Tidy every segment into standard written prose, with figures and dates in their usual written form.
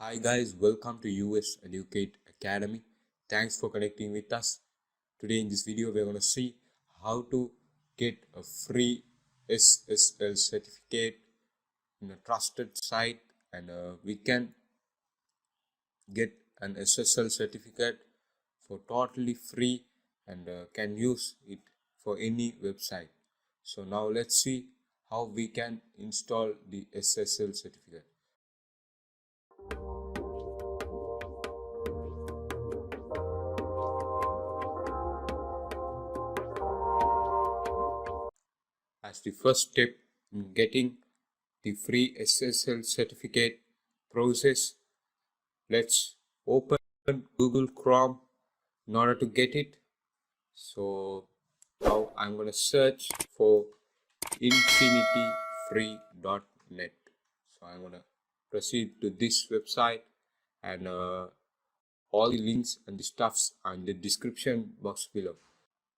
Hi guys, welcome to US Educate Academy. Thanks for connecting with us. Today in this video we're going to see how to get a free SSL certificate in a trusted site, and we can get an SSL certificate for totally free and can use it for any website. So now let's see how we can install the SSL certificate. As the first step in getting the free SSL certificate process, let's open Google Chrome in order to get it. So now I'm going to search for infinityfree.net. So I'm going to proceed to this website, and all the links and the stuffs are in the description box below.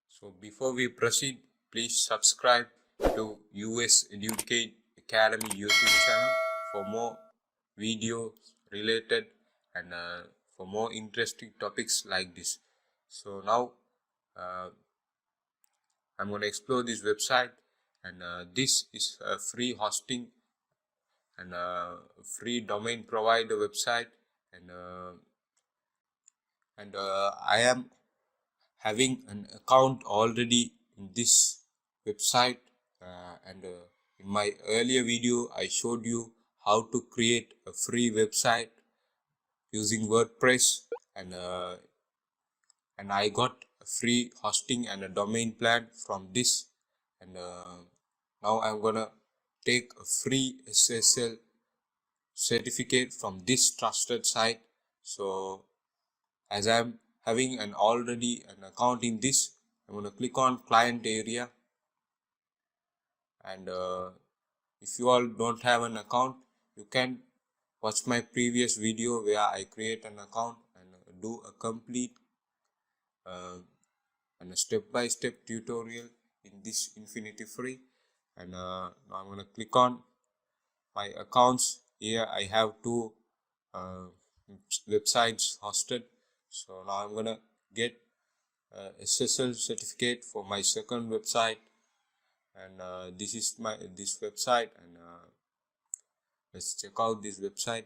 So before we proceed, please subscribe to US Educate Academy YouTube channel for more videos related and for more interesting topics like this. So now I'm going to explore this website, and this is a free hosting and free domain provider website, and I am having an account already in this website, and in my earlier video I showed you how to create a free website using WordPress, and I got a free hosting and a domain plan from this, and now I'm gonna take a free SSL certificate from this trusted site. So as I'm having an account in this, I'm going to click on client area, and if you all don't have an account, you can watch my previous video where I create an account and do a complete and a step-by-step tutorial in this Infinity Free. And now I'm going to click on my accounts. Here I have two websites hosted. So now I'm going to get SSL certificate for my second website, and this is this website, and let's check out this website.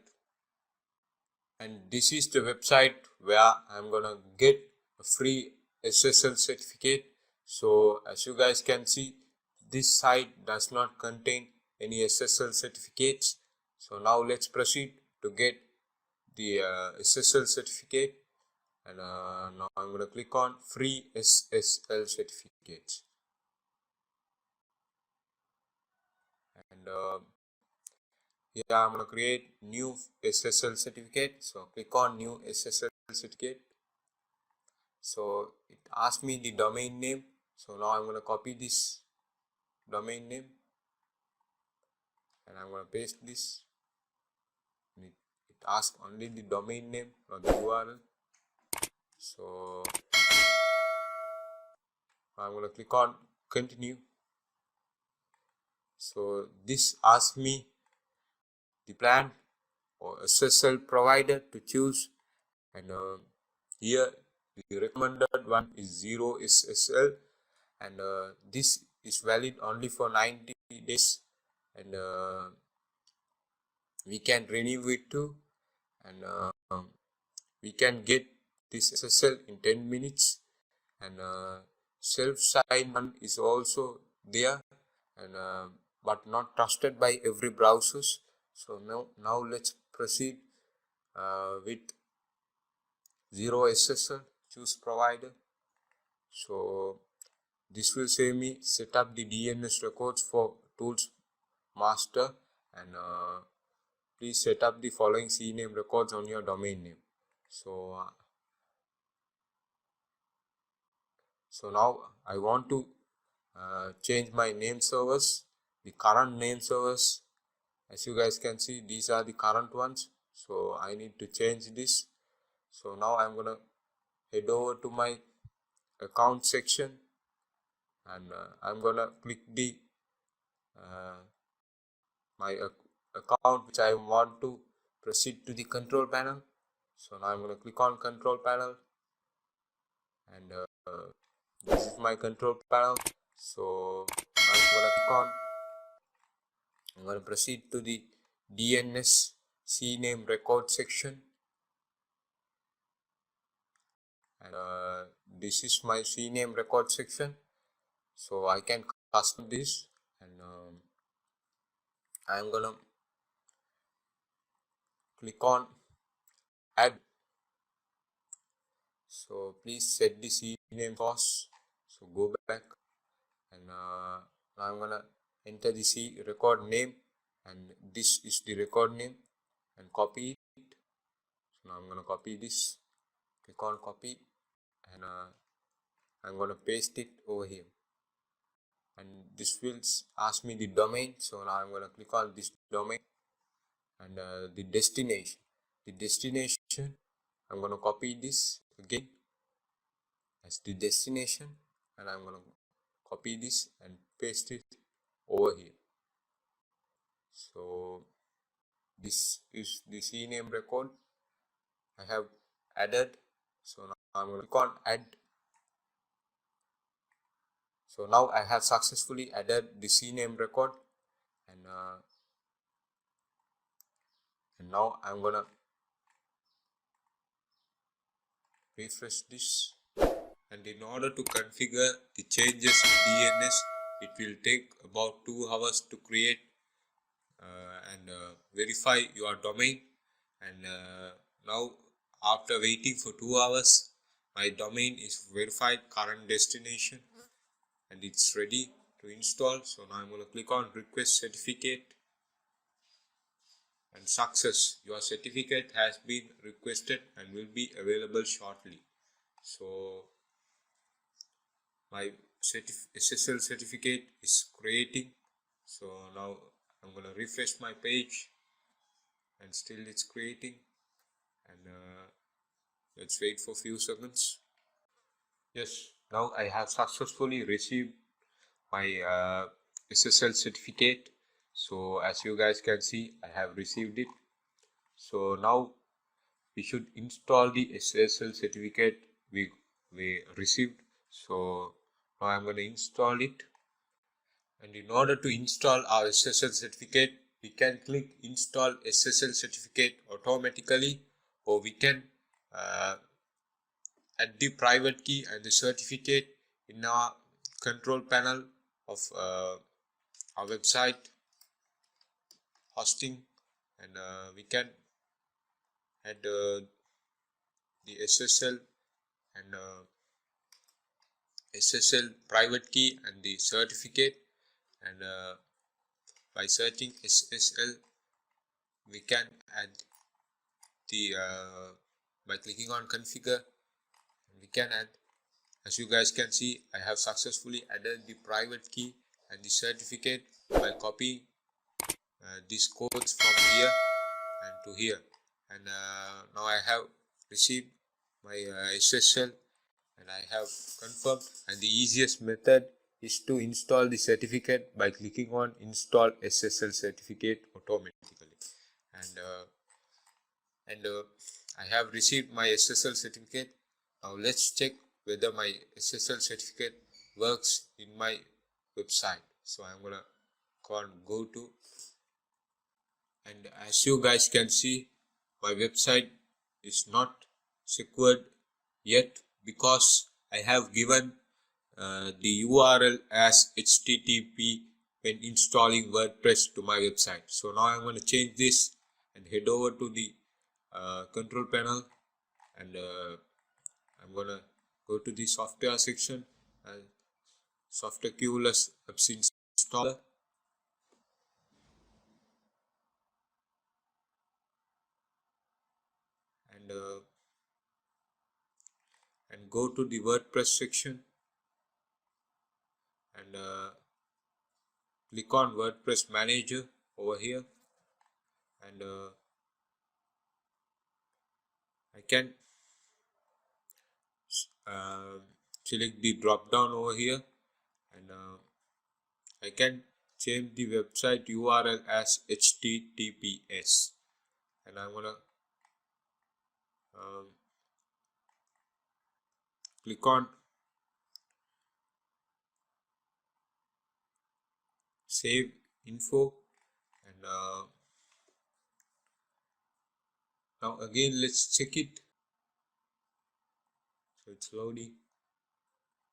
And this is the website where I'm gonna get a free SSL certificate. So as you guys can see, this site does not contain any SSL certificates. So now let's proceed to get the SSL certificate, and now I'm going to click on free SSL certificates, and here I'm going to create new SSL certificate. So click on new SSL certificate. So it asks me the domain name. So now I'm going to copy this domain name, and I'm going to paste this. It asks only the domain name, not the URL. So I'm going to click on continue. So this asks me the plan or SSL provider to choose, and here the recommended one is 0 SSL, and this is valid only for 90 days, and we can renew it too, and we can get this SSL in 10 minutes, and self sign-on is also there, and but not trusted by every browsers. So now let's proceed with 0 SSL, choose provider. So this will say me set up the DNS records for tools master, and please set up the following CNAME records on your domain name. So now I want to change my name servers, the current name servers. As you guys can see, these are the current ones, so I need to change this. So now I'm gonna head over to my account section, and I'm gonna click the my account which I want to proceed to the control panel. So now I'm going to click on control panel, and this is my control panel. So I'm going to proceed to the DNS CNAME record section, and this is my CNAME record section. So I can custom this, and I'm gonna click on add. So please set the CNAME first. So go back, and now I'm gonna enter the C record name, and this is the record name, and copy it. So now I'm gonna copy this, click on copy, and I'm gonna paste it over here, and this will ask me the domain. So now I'm gonna click on this domain, and the destination I'm gonna copy this again as the destination, and I'm gonna copy this and paste it over here. So this is the CNAME record I have added. So now I'm going to click on add. So now I have successfully added the CNAME record, and now I'm going to refresh this. And in order to configure the changes in DNS, it will take about 2 hours to create and verify your domain. And now, after waiting for 2 hours, my domain is verified, current destination, and it's ready to install. So now I'm going to click on request certificate, and success, your certificate has been requested and will be available shortly. So my SSL certificate is creating. So now I'm going to refresh my page, and still it's creating, and let's wait for a few seconds. Yes, now I have successfully received my SSL certificate. So as you guys can see, I have received it. So now we should install the SSL certificate we received. So now I'm going to install it. And in order to install our SSL certificate, we can click install SSL certificate automatically, or we can add the private key and the certificate in our control panel of our website hosting, and we can add the SSL and SSL private key and the certificate, and by searching SSL we can add the by clicking on configure, we can add. As you guys can see, I have successfully added the private key and the certificate by copying these codes from here and to here, and now I have received my SSL, and I have confirmed. And the easiest method is to install the certificate by clicking on install SSL certificate automatically, and I have received my SSL certificate. Now let's check whether my SSL certificate works in my website. So I'm gonna go to, and as you guys can see, my website is not secured yet because I have given the URL as HTTP when installing WordPress to my website. So now I'm going to change this and head over to the control panel, and I'm going to go to the software section and software QLS apps installer, and go to the WordPress section, and click on WordPress manager over here, and I can select the drop down over here, and I can change the website URL as HTTPS, and I'm gonna click on save info, and now again let's check it. So it's loading.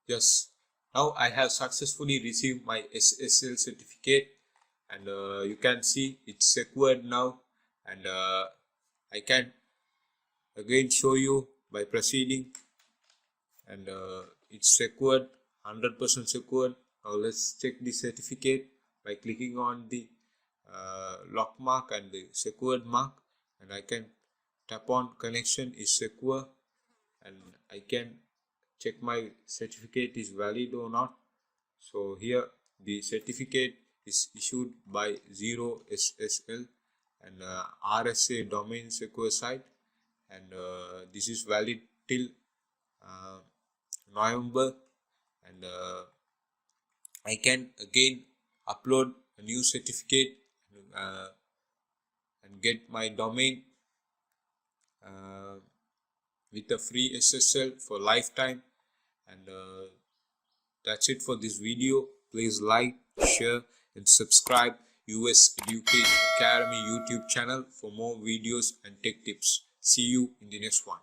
Yes, now I have successfully received my SSL certificate, and you can see it's secured now, and I can again show you by proceeding, and it's secured, 100% secured. Now let's check the certificate by clicking on the lock mark and the secured mark, and I can tap on connection is secure, and I can check my certificate is valid or not. So here the certificate is issued by 0 SSL and RSA domain secure site, and this is valid till uh, November, and I can again upload a new certificate uh, and get my domain with a free SSL for lifetime. And that's it for this video. Please like, share and subscribe US Educate Academy YouTube channel for more videos and tech tips. See you in the next one.